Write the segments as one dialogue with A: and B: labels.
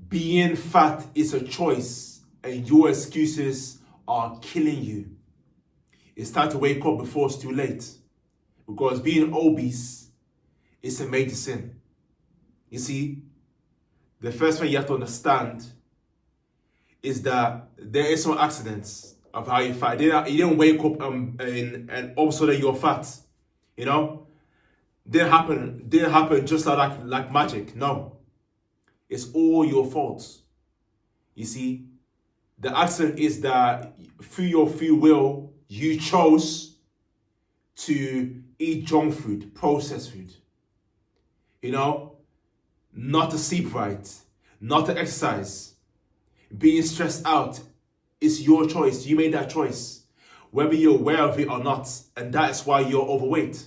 A: Being fat is a choice, and your excuses are killing you. It's time to wake up before it's too late. Because being obese is a major sin. You see, the first thing you have to understand is that there is no accidents of how you fat. You didn't wake up and all of a sudden you're fat. You know? Didn't happen just like magic. No. It's all your fault. You see, the accident is that through your free will, you chose to eat junk food, processed food. You know, not to sleep right, not to exercise, being stressed out. It's your choice. You made that choice, whether you're aware of it or not, and that is why you're overweight.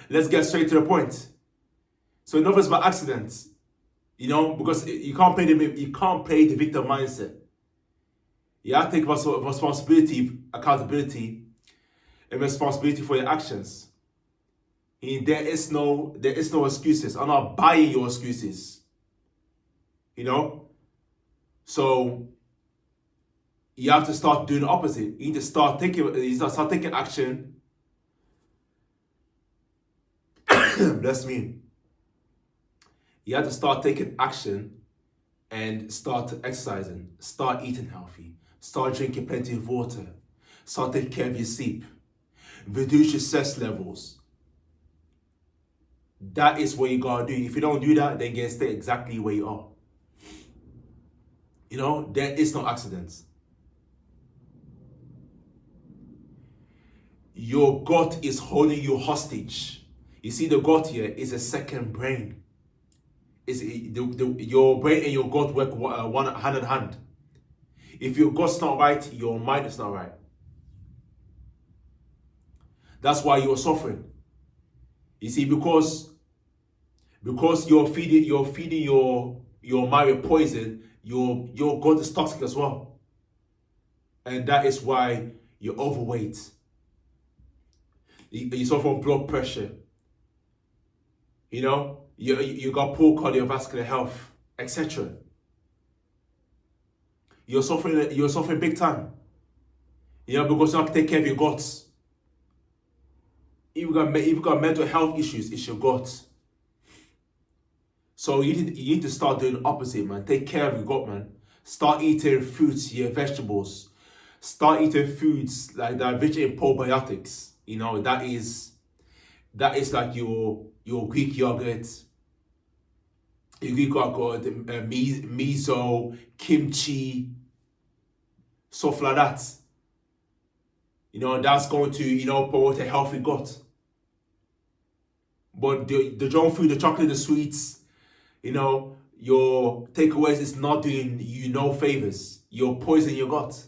A: Let's get straight to the point. So enough is about accidents, you know, because you can't play the victim mindset. You have to take responsibility, accountability, and responsibility for your actions. And there is no excuses. I'm not buying your excuses. You know? So you have to start doing the opposite. You need to start taking action. Bless me. You have to start taking action and start exercising. Start eating healthy. Start drinking plenty of water. Start taking care of your sleep. Reduce your stress levels. That is what you gotta do. If you don't do that, then you can stay exactly where you are. You know, there is no accidents. Your gut is holding you hostage. You see, the gut here is a second brain. Your brain and your gut work one hand in hand. If your gut's not right, your mind is not right. That's why you're suffering. You see, because you're feeding your mind with poison, your gut is toxic as well. And that is why you're overweight. You suffer from blood pressure. You know, you got poor cardiovascular health, etc. You're suffering big time. You know, because you have to take care of your guts. If you got mental health issues, it's your gut. So you need to start doing the opposite, man. Take care of your gut, man. Start eating fruits, your vegetables. Start eating foods like that rich in probiotics. You know, that is like your Greek yogurt. Your Greek yogurt, miso, kimchi, stuff like that. You know, that's going to, you know, promote a healthy gut. But the junk food, the chocolate, the sweets, you know, your takeaways is not doing you no favors. You're poisoning your gut.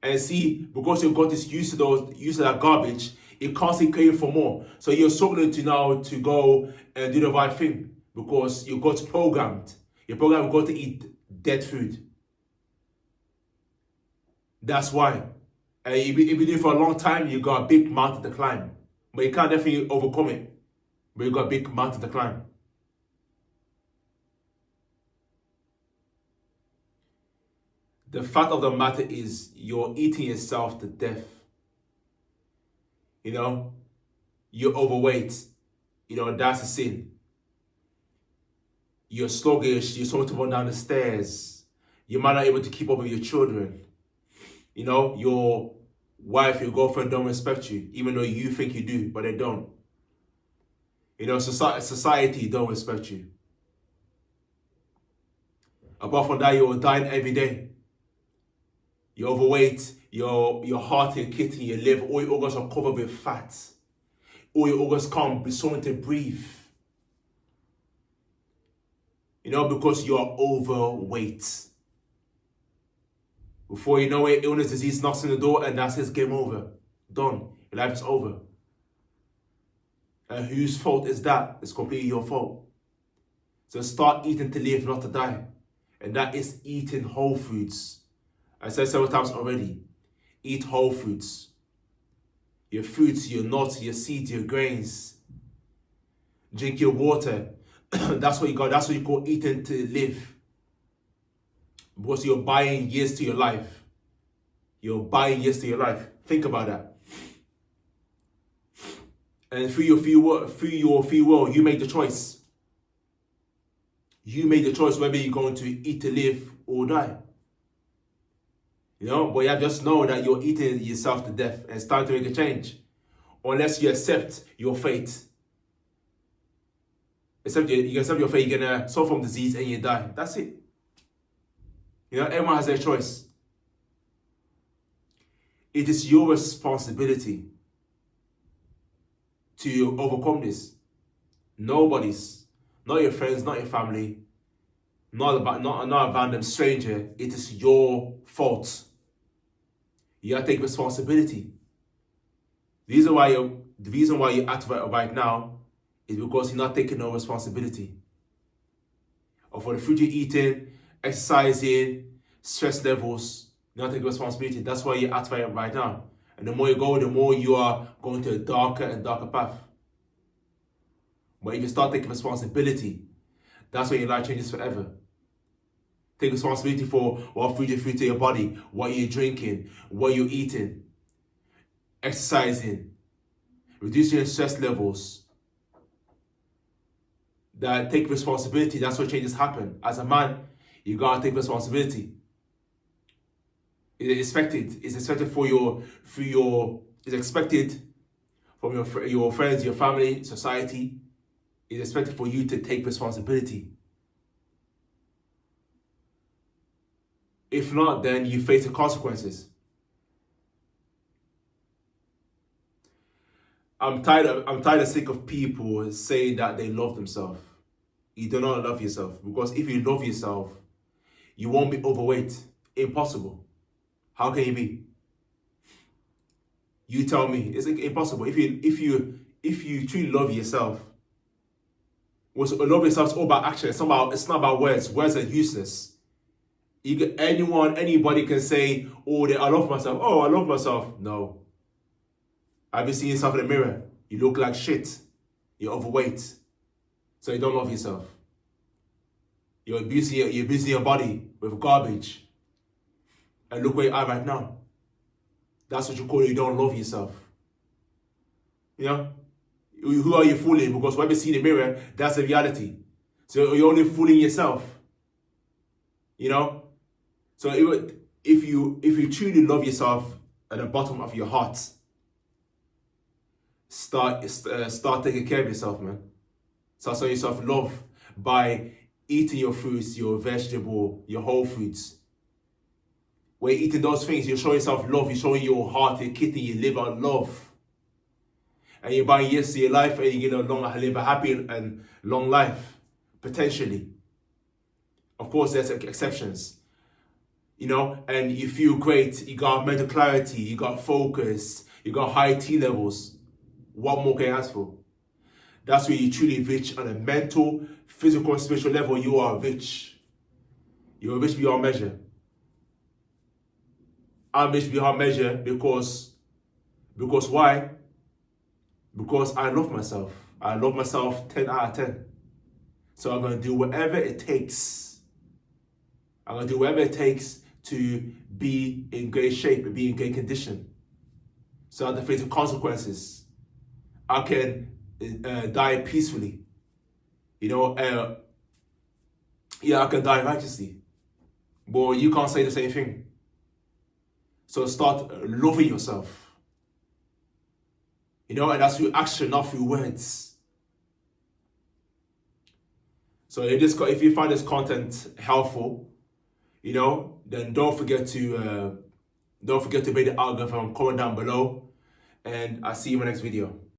A: And see, because your gut is used to that garbage, it constantly craving for more. So you're struggling to go and do the right thing because your gut's programmed. Your program got to eat dead food. That's why. And if you do it for a long time, you got a big mountain to climb. But you can't definitely overcome it. But you got a big mountain to climb. The fact of the matter is you're eating yourself to death. You know, you're overweight. You know, that's a sin. You're sluggish, you're struggling to run down the stairs. You might not be able to keep up with your children. You know, your wife, your girlfriend don't respect you, even though you think you do, but they don't. You know, society don't respect you. Apart from that, you're dying every day. You're overweight, your heart, your kidney, your liver, all your organs are covered with fat. All your organs can't be something to breathe. You know, because you are overweight. Before you know it, illness, disease knocks on the door, and that's his game over. Done. Your life is over. And whose fault is that? It's completely your fault. So start eating to live, not to die. And that is eating whole foods. I said several times already. Eat whole foods. Your fruits, your nuts, your seeds, your grains. Drink your water. That's what you got. That's what you call eating to live. Because you're buying years to your life. You're buying years to your life. Think about that. And through your free will, you made the choice. You made the choice whether you're going to eat to live or die. You know, but you just know that you're eating yourself to death, and it's time to make a change. Unless you accept your fate. You accept your fate, you're gonna suffer from disease and you die. That's it. You know, everyone has their choice. It is your responsibility to overcome this. Nobody's, not your friends, not your family, not a random stranger. It is your fault. You gotta take responsibility. The reason why you're at right now is because you're not taking no responsibility. Or for the food you're eating, exercising, stress levels, you're not taking responsibility. That's why you're at right now. And the more you go, the more you are going to a darker and darker path. But if you start taking responsibility, that's when your life changes forever. Take responsibility for what food you feed to your body, what you're drinking, what you're eating, exercising, reducing your stress levels. That take responsibility, that's what changes happen. As a man, you gotta take responsibility. It's expected from your friends, your family, society. It's expected for you to take responsibility. If not, then you face the consequences. I'm tired and sick of people saying that they love themselves. You do not love yourself, because if you love yourself, you won't be overweight. Impossible. How can you be? You tell me. It's impossible. If you truly love yourself, love yourself is all about action. It's not about words. Words are useless. Anybody can say, "Oh, I love myself." Oh, I love myself. No. Have you seen yourself in the mirror? You look like shit. You're overweight. So you don't love yourself. You're abusing your body with garbage. And look where you are right now. That's what you call it. You don't love yourself. You know? Who are you fooling? Because what you see in the mirror, that's the reality. So you're only fooling yourself. You know? So if you truly love yourself at the bottom of your heart, start taking care of yourself, man. Start showing yourself love by eating your fruits, your vegetable, your whole foods. When you're eating those things, you're showing yourself love. You're showing your heart, your kidney, your liver love. And you're buying years to your life, and you're gonna live a happy and long life, potentially. Of course, there's exceptions. You know, and you feel great. You got mental clarity. You got focus. You got high T levels. What more can you ask for? That's where you're truly rich on a mental, physical, and spiritual level. You are rich. You're rich beyond measure. I'm rich beyond measure because why? Because I love myself. I love myself 10 out of 10. So I'm going to do whatever it takes. I'm going to do whatever it takes to be in great shape and be in great condition. So I have to face the consequences. I can die peacefully. You know, I can die righteously. But you can't say the same thing. So start loving yourself. You know, and that's through action, not through words. So if you find this content helpful, you know, then don't forget to make the algorithm comment down below, and I'll see you in my next video.